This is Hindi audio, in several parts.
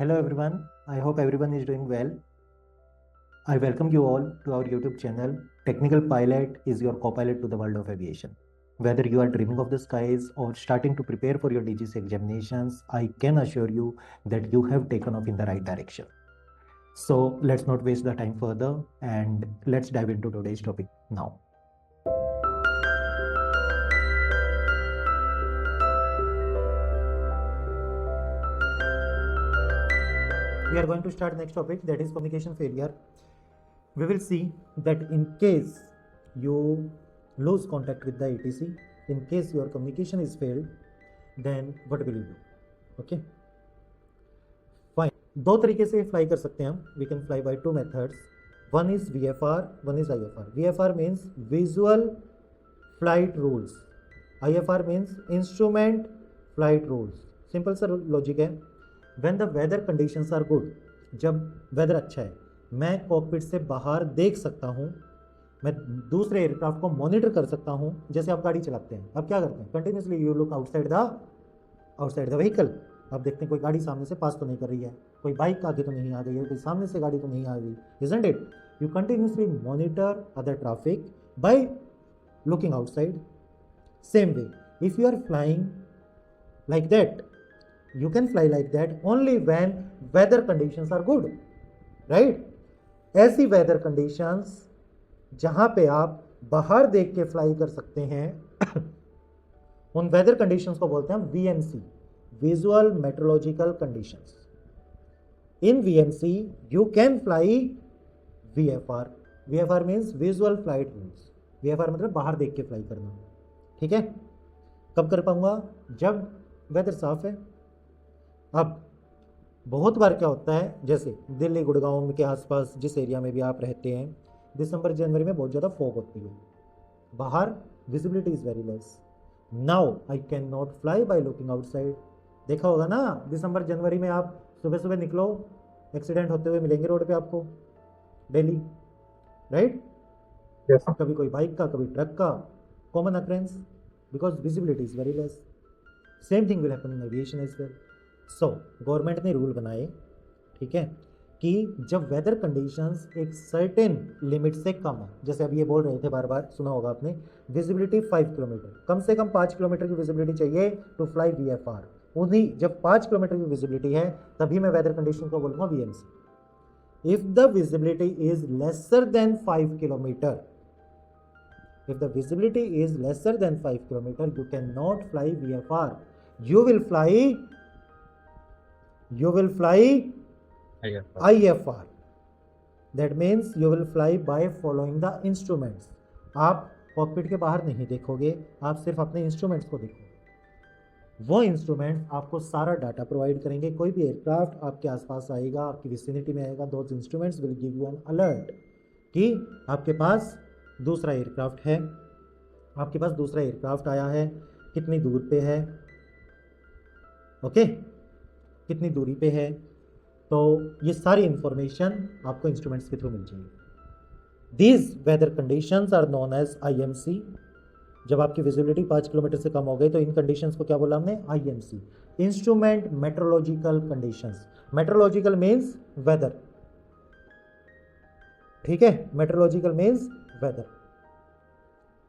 Hello everyone, I hope everyone is doing well. I welcome you all to our YouTube channel. Technical Pilot is your co-pilot to the world of aviation. Whether you are dreaming of the skies or starting to prepare for your DGC examinations, I can assure you that you have taken off in the right direction. So let's not waste the time further and let's dive into today's topic now. We are going to start next topic, that is communication failure. We will see that in case you lose contact with the ATC, in case your communication is failed, then what will you do? Okay, fine. दो तरीके से फ्लाई कर सकते हैं हम. We can fly by two methods. One is VFR, one is IFR. VFR means visual flight rules. IFR means instrument flight rules. Simple सा लॉजिक है. When the weather conditions are good, जब वेदर अच्छा है, मैं कॉकपिट से बाहर देख सकता हूँ, मैं दूसरे एयरक्राफ्ट को मॉनिटर कर सकता हूँ. जैसे आप गाड़ी चलाते हैं, आप क्या करते हैं? Continuously you look outside the vehicle. आप देखते हैं कोई गाड़ी सामने से पास तो नहीं कर रही है, कोई बाइक आगे तो नहीं आ गई है, कोई सामने से गाड़ी तो नहीं आ गई, isn't it? You continuously monitor other traffic by looking outside. Same way, if you are flying like that, you can fly like that only when weather conditions are good, right? ऐसी weather conditions जहां पे आप बाहर देख के फ्लाई कर सकते हैं उन weather conditions को बोलते हैं VMC, visual meteorological conditions. In VMC you can fly VFR. VFR means visual flight rules. VFR मतलब बाहर देख के फ्लाई करना. ठीक है? कब कर पाऊंगा? जब वेदर साफ है. अब बहुत बार क्या होता है, जैसे दिल्ली गुड़गांव के आसपास जिस एरिया में भी आप रहते हैं, दिसंबर जनवरी में बहुत ज़्यादा फॉग होती है, बाहर visibility is very less. Now I can not fly bye looking outside. देखा होगा ना, दिसंबर जनवरी में आप सुबह सुबह निकलो, एक्सीडेंट होते हुए मिलेंगे रोड पे आपको डेली, राइट? कभी कोई बाइक का, कभी ट्रक का, common occurrence, because visibility is very less. Same thing will happen in aviation as well. So government ने रूल बनाए, ठीक है, कि जब वेदर कंडीशंस एक सर्टेन लिमिट से कम है, जैसे अभी ये बोल रहे थे, बार बार सुना होगा आपने, विजिबिलिटी 5 किलोमीटर, कम से कम 5 किलोमीटर की विजिबिलिटी चाहिए टू फ्लाई VFR. उन्हीं जब 5 किलोमीटर की विजिबिलिटी है तभी मैं वेदर कंडीशन को बोलूँगा VMC. If the visibility is lesser than 5 kilometre, if the visibility is lesser than 5 kilometer, you cannot fly VFR. You will fly IFR. That means you will fly by following the instruments. आप कॉकपिट के बाहर नहीं देखोगे, आप सिर्फ अपने इंस्ट्रूमेंट्स को देखोगे. वो इंस्ट्रूमेंट आपको सारा डाटा प्रोवाइड करेंगे. कोई भी एयरक्राफ्ट आपके आसपास आएगा, आपकी विसिनिटी में आएगा, those instruments will give you N alert कि आपके पास दूसरा एयरक्राफ्ट है, आपके पास दूसरा एयरक्राफ्ट आया है, कितनी दूर पे है, ओके, कितनी दूरी पे है. तो ये सारी इंफॉर्मेशन आपको इंस्ट्रूमेंट्स के थ्रू मिल जाएगी. These weather conditions are known as IMC. जब आपकी विजिबिलिटी 5 किलोमीटर से कम हो गई तो इन कंडीशंस को क्या बोला हमने? IMC, instrument meteorological conditions. Meteorological means weather, ठीक है, मेट्रोलॉजिकल मीन्स वेदर,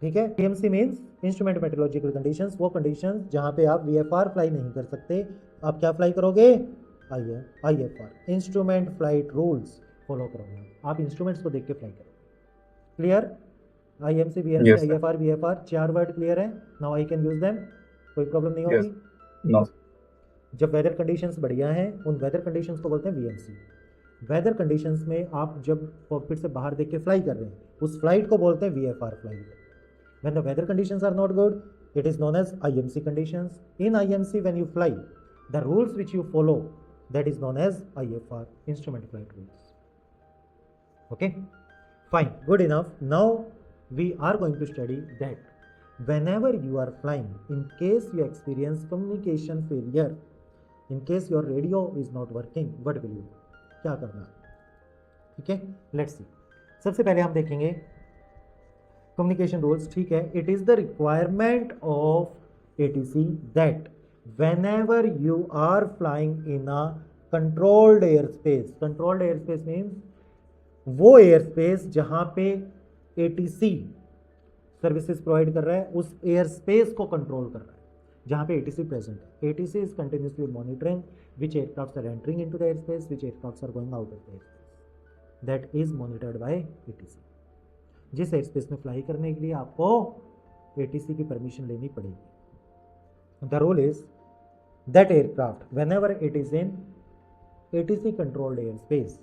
ठीक है. IMC means instrument meteorological conditions. वो कंडीशंस जहां पे आप VFR फ्लाई नहीं कर सकते, आप क्या फ्लाई करोगे? IFR, instrument flight rules follow करोगे. आप इंस्ट्रूमेंट्स को देख के फ्लाई करोगे. Clear? IMC, VMC, Yes, sir. IFR, VFR, 4 word clear है. Now I can use them, कोई प्रॉब्लम नहीं होगी. No. जब वेदर कंडीशंस बढ़िया हैं, उन वेदर कंडीशंस को बोलते हैं VMC. वेदर कंडीशंस में आप जब कॉकपिट से बाहर देख के फ्लाई कर रहे हैं, उस फ्लाइट को बोलते हैं VFR flight. When the weather conditions are not good, it is known as IMC conditions. In IMC, when you fly, the rules which you follow, that is known as IFR, instrument flight rules. Okay, fine, good enough. Now we are going to study that whenever you are flying, in case you experience communication failure, in case your radio is not working, what will you do? क्या करना? ठीक है, let's see. सबसे पहले हम देखेंगे कम्युनिकेशन रूल्स. ठीक है, it is the requirement of ATC that whenever you are flying in a controlled air space. Controlled air space means वो एयर स्पेस जहां पे एटीसी सर्विसेज प्रोवाइड कर रहा है, उस एयर स्पेस को कंट्रोल कर रहा है जहां पे एटीसी प्रेजेंट है। ATC is continuously monitoring which aircraft are entering into the air space, which aircraft are going out of the air space, that is monitored by ATC. जिस एयर स्पेस में फ्लाई करने के लिए आपको एटीसी की परमिशन लेनी पड़ेगी। The rule is that aircraft whenever it is in ATC controlled airspace,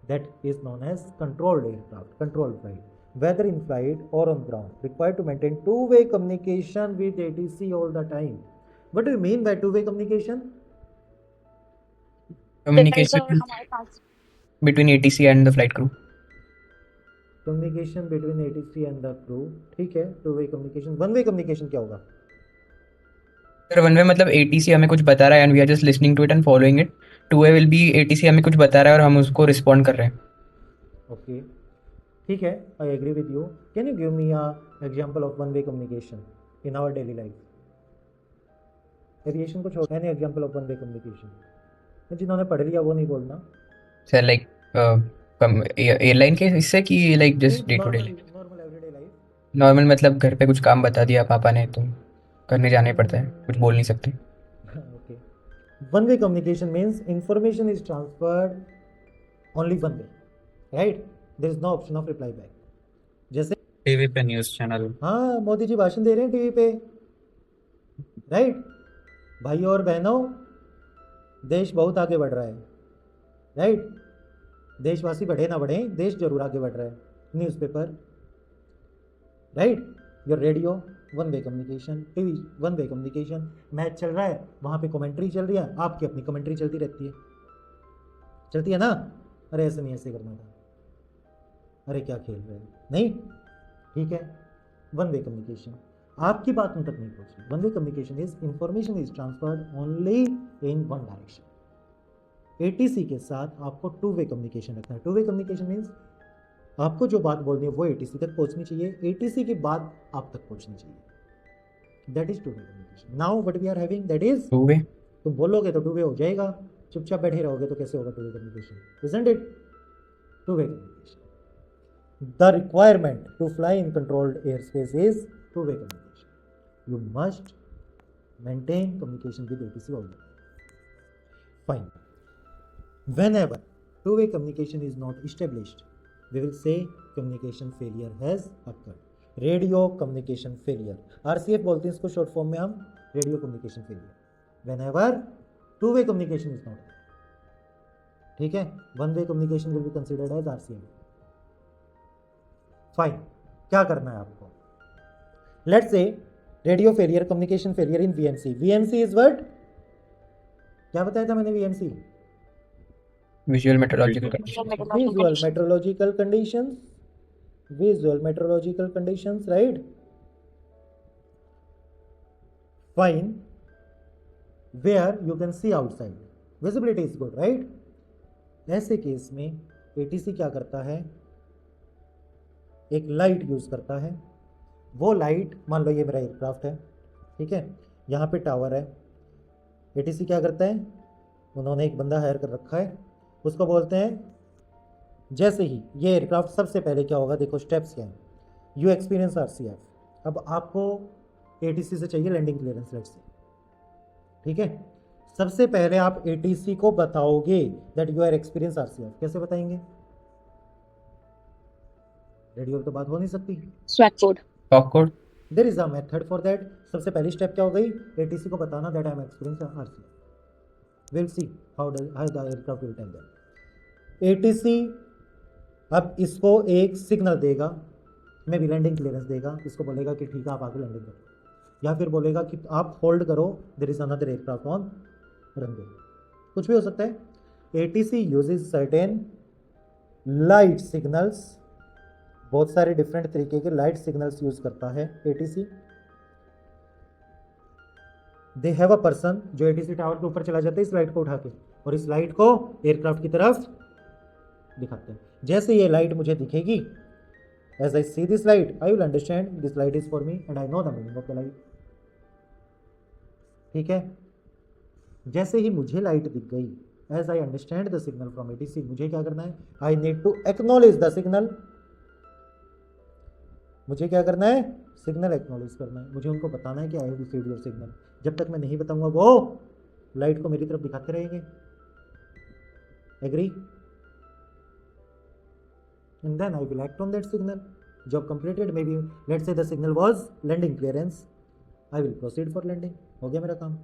that is known as controlled aircraft, controlled flight, whether in flight or on ground, required to maintain two-way communication with ATC all the time. What do you mean by two-way communication? Communication between ATC and the flight crew. Communication between ATC and the crew, ठीक है। two-way communication, one-way communication क्या होगा? सर वन वे मतलब ATC हमें कुछ बता रहा है and we are just listening to it and following it. Two way will be ATC हमें कुछ बता रहा है और हम उसको रिस्पॉन्ड कर रहे हैं। Okay, ठीक है, I agree with you. Can you give me a example of one-way communication in our daily life? Aviation को छोड़, any example of one-way communication? जिन्होंने पढ़ लिया वो नहीं बोलना। सर लाइक एयरलाइन के इससे कि like just day to day normal everyday life. Normal मतलब घर पे कुछ काम बता दिया पापा ने तो करने जाना ही पड़ता है, कुछ बोल नहीं सकते। Okay. One-way communication means information is transferred only one way, right? There is no option of reply back. जैसे टीवी पे न्यूज़ चैनल। हाँ, मोदी जी भाषण दे रहे हैं टीवी पे, राइट? भाइयों और बहनों, देश बहुत आगे बढ़ रहा है, राइट? देशवासी बढ़े ना बढ़े, देश जरूर आगे बढ़ रहा है। Newspaper, right? Your radio, one way communication. TV, one way communication. Match चल रहा है, वहाँ पे कमेंट्री चल रही है, आपकी अपनी कमेंट्री चलती रहती है, चलती है ना? अरे ऐसे नहीं, ऐसे करना था, अरे क्या खेल रहे हैं, नहीं, ठीक है। वन वे कम्युनिकेशन, आपकी बात उन तक नहीं पहुँची। One way communication is information is transferred only in one direction. ATC के साथ आपको टू वे कम्युनिकेशन रखना है। टू वे कम्युनिकेशन मीन्स आपको जो बात बोलनी है वो एटीसी तक पहुंचनी चाहिए, एटीसी की बात आप तक पहुंचनी चाहिए। That is two way communication. Now what we are having, that is two way. तुम बोलोगे तो टू वे हो जाएगा, चुपचाप बैठे रहोगे तो कैसे होगा two way communication? Isn't it? Two way communication. The requirement to fly in controlled air space is two way communication. You must maintain communication with ATC all the time. Fine. Whenever two-way communication is not established, we will say communication failure has occurred. Radio communication failure, RCF बोलते हैं इसको शॉर्ट फॉर्म में हम, radio communication failure. Whenever two way communication is not, ठीक है, one way communication will be considered as RCF। Fine, क्या करना है आपको? Let's say radio failure, communication failure in VMC। VMC is what? क्या बताया था मैंने? VMC visual meteorological condition. visual meteorological conditions, visual meteorological conditions, right? Fine, where you can see outside, visibility is good, right? ऐसे केस में ATC क्या करता है? एक लाइट यूज करता है। वो लाइट, मान लो ये मेरा एयरक्राफ्ट है, ठीक है, यहाँ पे टावर है। ATC क्या करता है? उन्होंने एक बंदा हायर कर रखा है, उसको बोलते हैं जैसे ही ये एयरक्राफ्ट, सबसे पहले क्या होगा, देखो स्टेप्स क्या हैं। You experience RCF। अब आपको ATC से चाहिए लैंडिंग क्लियरेंस लेट से, ठीक है। सबसे पहले आप ATC को बताओगे that you are experience RCF। कैसे बताएंगे? रेडियो पे तो बात हो नहीं सकती। Squawk code, talk code. There is a method for that. सबसे पहली स्टेप क्या हो गई? ATC को बताना that I am experience RCF। Will see how the aircraft will tell that. ATC अब इसको एक सिग्नल देगा, मे बी लैंडिंग क्लियरेंस देगा, इसको बोलेगा कि ठीक है आप आगे लैंडिंग करो, या फिर बोलेगा कि आप होल्ड करो, there is another aircraft on runway, कुछ भी हो सकता है। ATC uses certain light signals, बहुत सारे डिफरेंट तरीके के लाइट सिग्नल्स यूज करता है ATC। They have a person जो ATC टावर के ऊपर चला जाता है इस लाइट को उठा के, और इस लाइट को एयरक्राफ्ट की तरफ दिखाते हैं। जैसे ये लाइट मुझे दिखेगी, as I see this light, I will understand this light is for me and I know the meaning of the light, ठीक है। जैसे ही मुझे लाइट दिख गई, as I understand the signal from ATC, मुझे क्या करना है, I need to acknowledge the signal, मुझे क्या करना है, सिग्नल एक्नॉलेज करना है, मुझे उनको बताना है कि I have received your signal. जब तक मैं नहीं बताऊंगा वो लाइट को मेरी तरफ दिखाते रहेंगे। Agree? And then I will act on that signal. Job completed, maybe let's say the signal was landing clearance, I will proceed for landing. हो गया मेरा काम।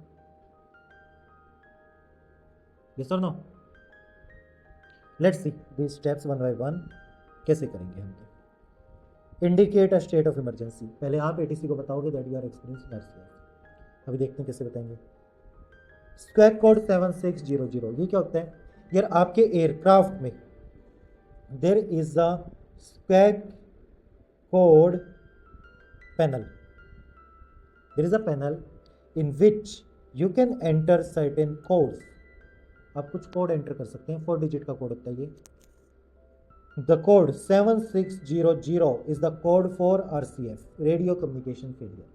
यस और no? Let's see this steps one by one कैसे करेंगे हम। Indicate a state of emergency, पहले आप एटीसी को बताओगे that you are experiencing RCF. अभी देखते हैं कैसे बताएंगे। स्क्वैक कोड 7600, ये क्या होता है यार, आपके एयरक्राफ्ट में there is a squawk code panel, there is a panel in which you can enter certain codes. आप कुछ कोड एंटर कर सकते हैं, 4 डिजिट का कोड होता है ये। The code 7600 is the code for RCF, Radio Communication Failure.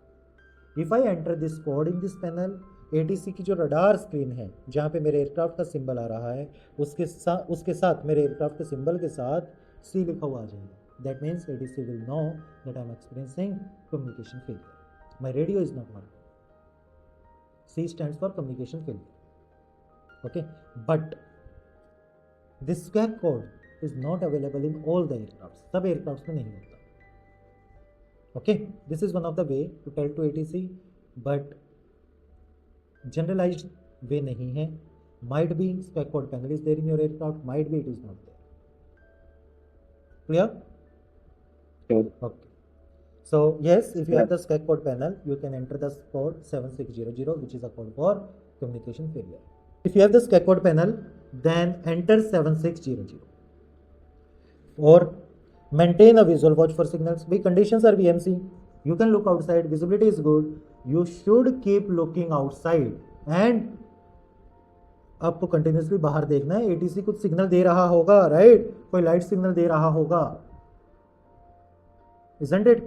If I enter this code in this panel, ATC की जो रडार स्क्रीन है जहाँ पे मेरे एयरक्राफ्ट का सिंबल आ रहा है उसके साथ मेरे एयरक्राफ्ट के सिंबल के साथ C लिखा हुआ आ जाएगा। That means ATC will know that I am experiencing communication failure. My radio is not working. C stands for communication failure. Okay, but this SCAC code is not available in all the aircrafts, सब aircrafts में नहीं होता। Okay, this is one of the way to tell to ATC, but generalized way नहीं है। Might be spec code panel is there in your aircraft, might be it is not there. Clear? Sure. Okay. So yes, if you have the spec code panel, you can enter the code 7600, which is a code for communication failure. If you have the spec code panel, then enter 7600. Or maintain a visual watch for signals. Big conditions are VMC. You can look outside. Visibility is good. You should keep looking outside. And आपको कंटिन्यूसली बाहर देखना है। एटीसी कुछ सिग्नल दे रहा होगा, राइट? कोई लाइट सिग्नल दे रहा होगा, isn't it?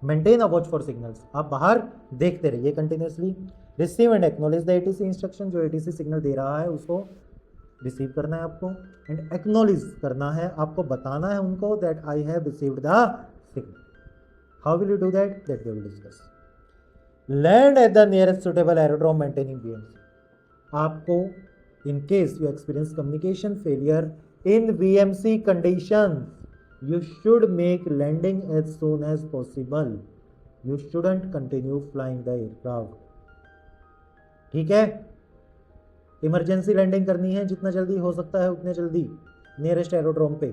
Maintain a watch for signals. आप बाहर देखते रहिए continuously. Receive and acknowledge the ATC instruction, जो एटीसी सिग्नल दे रहा है उसको रिसीव करना है आपको, एंड एक्नॉलेज करना है, आपको बताना है उनको that I have received the signal. How will you do that? That we will discuss. Land at the nearest suitable aerodrome maintaining VMC. आपको in case you experience communication failure in VMC condition, you should make landing as soon as possible. You shouldn't continue flying the aircraft. ठीक है? इमरजेंसी लैंडिंग करनी है, जितना जल्दी हो सकता है उतने जल्दी नियरेस्ट एरोड्रोम पे।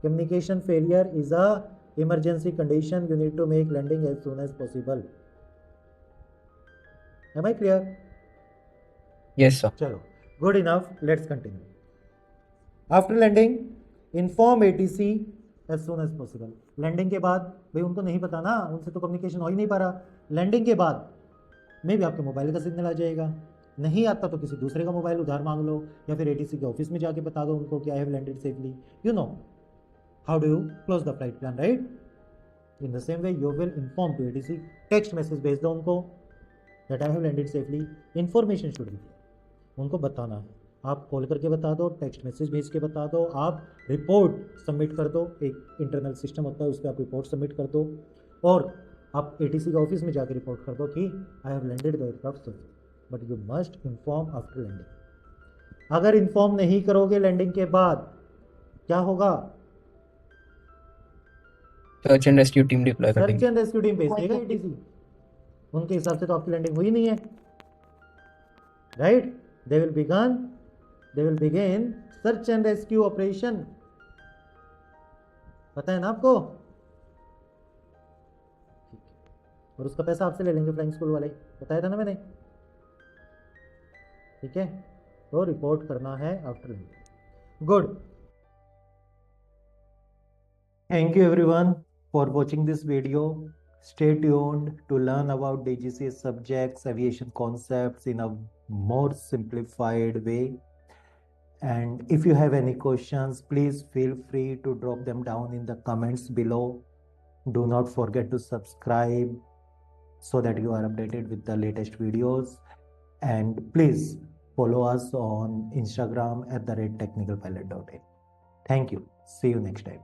Communication failure is a emergency condition, you need to make landing as soon as possible. Am I clear? Yes, sir. चलो, good enough, let's continue. After landing inform ATC as soon as possible. Landing के बाद भाई उनको नहीं पता ना, उनसे तो कम्युनिकेशन हो ही नहीं पा रहा। लैंडिंग के बाद मे भी आपके मोबाइल का सिग्नल आ जाएगा, नहीं आता तो किसी दूसरे का मोबाइल उधार मांग लो, या फिर एटीसी के ऑफिस में जाके बता दो उनको कि I have landed safely. You know how do you close the flight plan, right? In the same way you will inform to ATC, text message भेज दो उनको that I have landed safely. Information should be, उनको बताना है। आप कॉल करके बता दो, टेक्स्ट मैसेज भेज के बता दो, आप रिपोर्ट सबमिट कर दो, एक इंटरनल सिस्टम होता है उस पर आप रिपोर्ट सबमिट कर दो, और आप एटीसी के ऑफिस में जाकर रिपोर्ट कर दो कि I have landed the aircraft safely, but you must inform after landing. अगर इन्फॉर्म नहीं करोगे लैंडिंग के बाद क्या होगा? Search and rescue team deploy कर सर्च देंगे। एंड रेस्क्यू टीम भेज देगा एटीसी। उनके हिसाब से तो आपकी लैंडिंग हुई नहीं है, right? They will begin search and rescue operation. पता है ना आपको? और उसका पैसा आपसे ले लेंगे फ्लाइंग स्कूल वाले, बताया था ना मैंने, ठीक है? तो रिपोर्ट करना है after landing. Good, thank you everyone for watching this video. Stay tuned to learn about DGCA subjects, aviation concepts in a more simplified way. And if you have any questions, please feel free to drop them down in the comments below. Do not forget to subscribe so that you are updated with the latest videos. And please follow us on Instagram @technicalpilot.in. Thank you. See you next time.